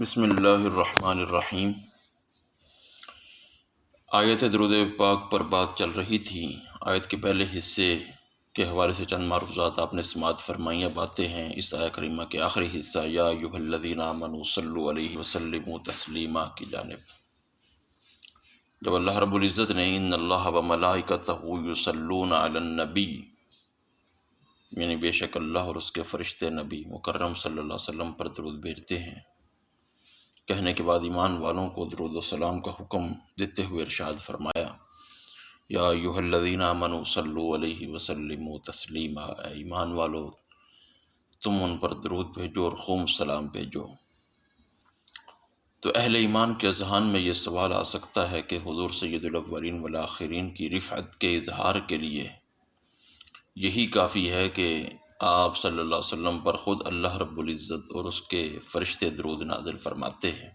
بسم اللہ الرحمن الرحیم۔ آیت درود پاک پر بات چل رہی تھی۔ آیت کے پہلے حصے کے حوالے سے چند معروضات آپ نے سماعت فرمائیاں باتیں ہیں۔ اس آیت کریمہ کے آخری حصہ یا ایھا الذین آمنوا صلوا علیہ وسلموا تسلیما کی جانب جب اللہ رب العزت نے ان اللہ وملائکتہ یصلون علی النبی، یعنی بے شک اللہ اور اس کے فرشتے نبی مکرم صلی اللہ علیہ وسلم پر درود بھیجتے ہیں، کہنے کے بعد ایمان والوں کو درود و سلام کا حکم دیتے ہوئے ارشاد فرمایا یا ایھا الذین آمنوا صلوا علیہ وسلموا تسلیما، اے ایمان والو تم ان پر درود بھیجو اور خوب سلام بھیجو۔ تو اہل ایمان کے اذہان میں یہ سوال آ سکتا ہے کہ حضور سید الاولین والآخرین کی رفعت کے اظہار کے لیے یہی کافی ہے کہ آپ صلی اللہ علیہ وسلم پر خود اللہ رب العزت اور اس کے فرشتے درود نازل فرماتے ہیں،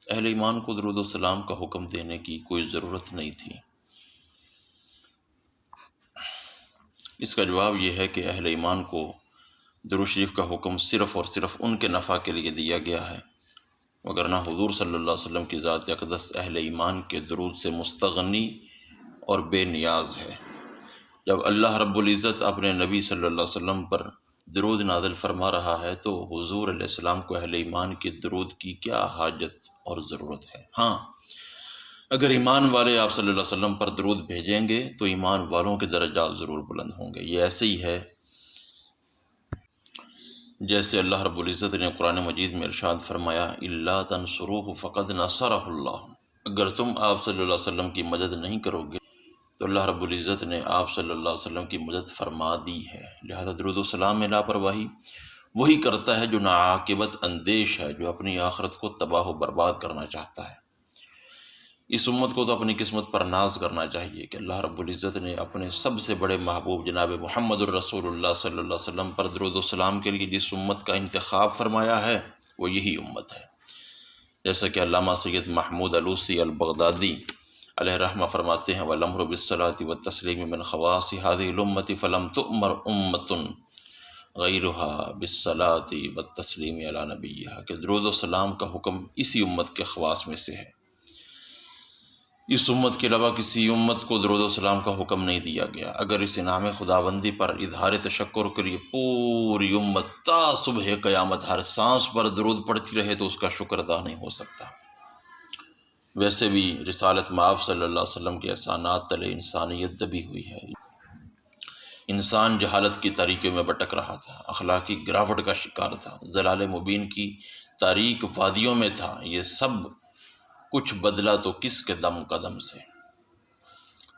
اہل ایمان کو درود و سلام کا حکم دینے کی کوئی ضرورت نہیں تھی۔ اس کا جواب یہ ہے کہ اہل ایمان کو درود شریف کا حکم صرف اور صرف ان کے نفع کے لیے دیا گیا ہے، وگرنہ حضور صلی اللہ علیہ وسلم کی ذات اقدس اہل ایمان کے درود سے مستغنی اور بے نیاز ہے۔ جب اللہ رب العزت اپنے نبی صلی اللہ علیہ وسلم پر درود نازل فرما رہا ہے تو حضور علیہ السلام کو اہل ایمان کے درود کی کیا حاجت اور ضرورت ہے؟ ہاں، اگر ایمان والے آپ صلی اللہ علیہ وسلم پر درود بھیجیں گے تو ایمان والوں کے درجات ضرور بلند ہوں گے۔ یہ ایسے ہی ہے جیسے اللہ رب العزت نے قرآن مجید میں ارشاد فرمایا الا تنصروہ فقد نصرہ اللہ، اگر تم آپ صلی اللہ علیہ وسلم کی مدد نہیں کرو گے تو اللہ رب العزت نے آپ صلی اللہ علیہ وسلم کی مدد فرما دی ہے۔ لہذا درود و سلام میں لاپرواہی وہی کرتا ہے جو ناعاقبت اندیش ہے، جو اپنی آخرت کو تباہ و برباد کرنا چاہتا ہے۔ اس امت کو تو اپنی قسمت پر ناز کرنا چاہیے کہ اللہ رب العزت نے اپنے سب سے بڑے محبوب جناب محمد الرسول اللہ صلی اللہ علیہ وسلم پر درود و سلام کے لیے جس امت کا انتخاب فرمایا ہے وہ یہی امت ہے۔ جیسا کہ علامہ سید محمود علوسی البغدادی علیہ رحمہ فرماتے ہیں وَالْأَمْرُ بِالصَّلَاةِ وَالتَّسْلِيمِ مِنْ خَوَاصِ هَذِهِ الْأُمَّةِ فَلَمْ تُؤْمَرْ أُمَّةٌ غَيْرُهَا بِالصَّلَاةِ وَالتَّسْلِيمِ عَلَى نَبِيِّهَا کہ درود و سلام کا حکم اسی امت کے خواص میں سے ہے۔ اس امت کے علاوہ کسی امت کو درود و سلام کا حکم نہیں دیا گیا۔ اگر اس انعام خداوندی پر اظہار تشکر کے لیے پوری امت تا صبح قیامت ہر سانس پر درود پڑھتی رہے تو اس کا شکر ادا نہیں ہو سکتا۔ ویسے بھی رسالت مآب صلی اللہ علیہ وسلم کے احسانات تلے انسانیت دبی ہوئی ہے۔ انسان جہالت کی تاریکیوں میں بھٹک رہا تھا، اخلاقی گراوٹ کا شکار تھا، ضلال مبین کی تاریک وادیوں میں تھا۔ یہ سب کچھ بدلا تو کس کے دم قدم سے؟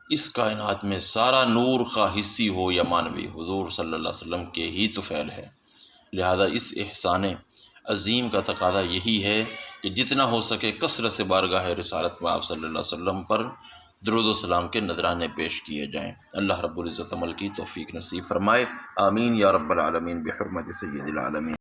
اس کائنات میں سارا نور خواہ حسی ہو یا مانوی حضور صلی اللہ علیہ وسلم کے ہی طفیل ہے۔ لہذا اس احسان عظیم کا تقاضا یہی ہے کہ جتنا ہو سکے کثرت سے بارگاہ رسالت مآب صلی اللہ علیہ وسلم پر درود و سلام کے نذرانے پیش کیے جائیں۔ اللہ رب العزت عمل کی توفیق نصیب فرمائے، آمین یا رب العالمین بحرمت سید العالمین۔